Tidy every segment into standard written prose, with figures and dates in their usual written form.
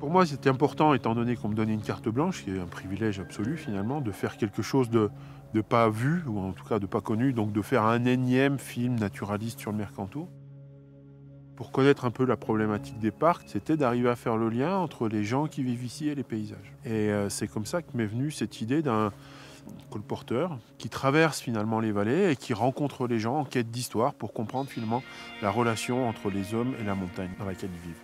Pour moi, c'était important, étant donné qu'on me donnait une carte blanche, qui est un privilège absolu finalement, de faire quelque chose de pas vu, ou en tout cas de pas connu, donc de faire un énième film naturaliste sur le Mercantour. Pour connaître un peu la problématique des parcs, c'était d'arriver à faire le lien entre les gens qui vivent ici et les paysages. Et c'est comme ça que m'est venue cette idée d'un colporteur qui traverse finalement les vallées et qui rencontre les gens en quête d'histoire pour comprendre finalement la relation entre les hommes et la montagne dans laquelle ils vivent.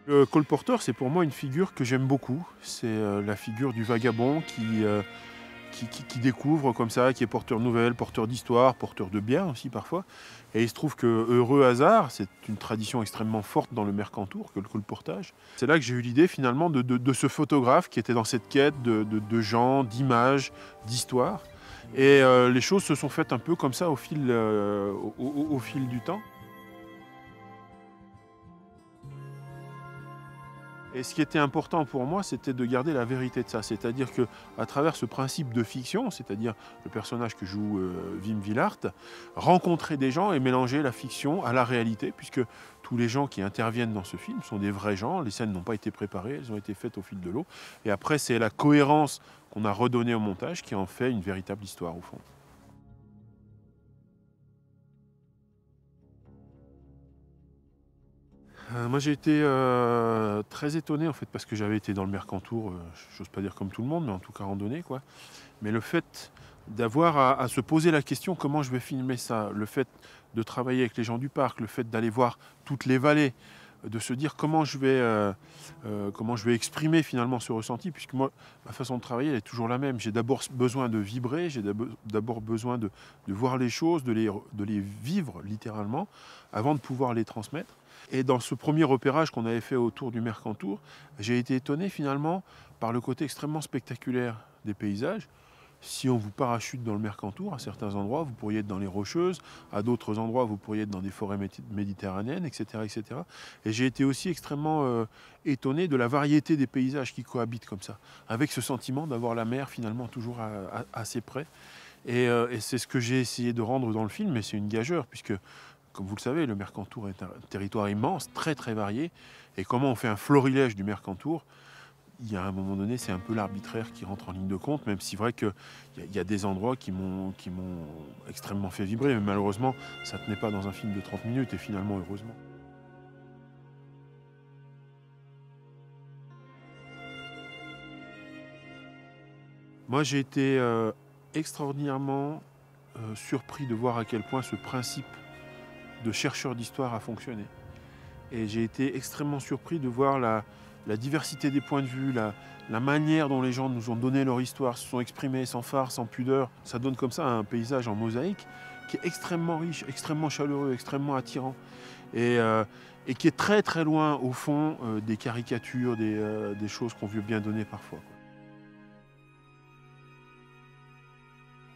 Le colporteur, c'est pour moi une figure que j'aime beaucoup. C'est la figure du vagabond qui découvre comme ça, qui est porteur de nouvelles, porteur d'histoire, porteur de biens aussi parfois. Et il se trouve que, heureux hasard, c'est une tradition extrêmement forte dans le Mercantour, que le colportage. C'est là que j'ai eu l'idée finalement de ce photographe qui était dans cette quête de gens, d'images, d'histoires. Et les choses se sont faites un peu comme ça au fil du temps. Et ce qui était important pour moi, c'était de garder la vérité de ça. C'est-à-dire qu'à travers ce principe de fiction, c'est-à-dire le personnage que joue Wim Willart, rencontrer des gens et mélanger la fiction à la réalité, puisque tous les gens qui interviennent dans ce film sont des vrais gens. Les scènes n'ont pas été préparées, elles ont été faites au fil de l'eau. Et après, c'est la cohérence qu'on a redonnée au montage qui en fait une véritable histoire, au fond. Moi j'ai été très étonné en fait parce que j'avais été dans le Mercantour, j'ose pas dire comme tout le monde, mais en tout cas randonnée quoi. Mais le fait d'avoir à se poser la question comment je vais filmer ça, le fait de travailler avec les gens du parc, le fait d'aller voir toutes les vallées, de se dire comment je vais exprimer finalement ce ressenti, puisque moi ma façon de travailler elle est toujours la même. J'ai d'abord besoin de vibrer, j'ai d'abord besoin de voir les choses, de les vivre littéralement, avant de pouvoir les transmettre. Et dans ce premier repérage qu'on avait fait autour du Mercantour, j'ai été étonné finalement par le côté extrêmement spectaculaire des paysages. Si on vous parachute dans le Mercantour, à certains endroits, vous pourriez être dans les Rocheuses, à d'autres endroits, vous pourriez être dans des forêts méditerranéennes, etc. etc. Et j'ai été aussi extrêmement étonné de la variété des paysages qui cohabitent comme ça, avec ce sentiment d'avoir la mer finalement toujours assez près. Et c'est ce que j'ai essayé de rendre dans le film, mais c'est une gageure, puisque comme vous le savez, le Mercantour est un territoire immense, très très varié. Et comment on fait un florilège du Mercantour? Il y a un moment donné, c'est un peu l'arbitraire qui rentre en ligne de compte, même si c'est vrai qu'il y a des endroits qui m'ont extrêmement fait vibrer. Mais malheureusement, ça ne tenait pas dans un film de 30 minutes, et finalement, heureusement. Moi, j'ai été extraordinairement surpris de voir à quel point ce principe de chercheur d'histoire a fonctionné. Et j'ai été extrêmement surpris de voir la diversité des points de vue, la manière dont les gens nous ont donné leur histoire, se sont exprimés sans phare, sans pudeur. Ça donne comme ça un paysage en mosaïque qui est extrêmement riche, extrêmement chaleureux, extrêmement attirant. Et qui est très très loin au fond des caricatures, des choses qu'on veut bien donner parfois.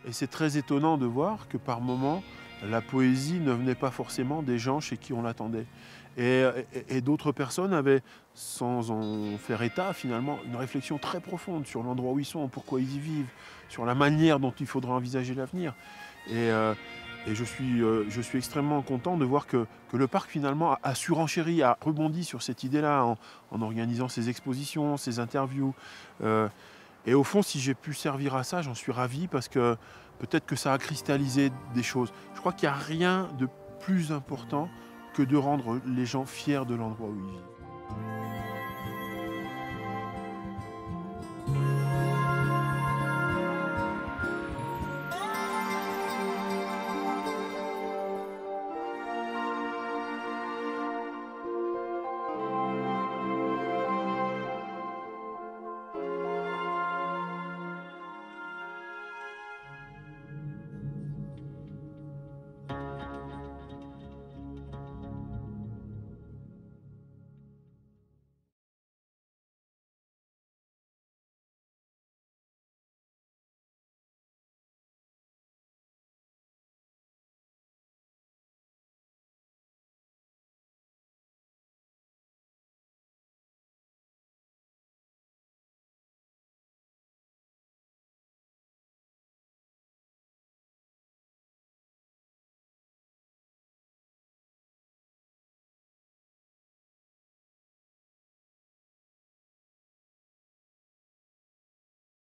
Et c'est très étonnant de voir que par moments, la poésie ne venait pas forcément des gens chez qui on l'attendait. Et d'autres personnes avaient, sans en faire état finalement, une réflexion très profonde sur l'endroit où ils sont, pourquoi ils y vivent, sur la manière dont il faudra envisager l'avenir. Et je suis extrêmement content de voir que le parc finalement a surenchéri, a rebondi sur cette idée-là en organisant ses expositions, ses interviews. Et au fond, si j'ai pu servir à ça, j'en suis ravi parce que peut-être que ça a cristallisé des choses. Je crois qu'il n'y a rien de plus important que de rendre les gens fiers de l'endroit où ils vivent.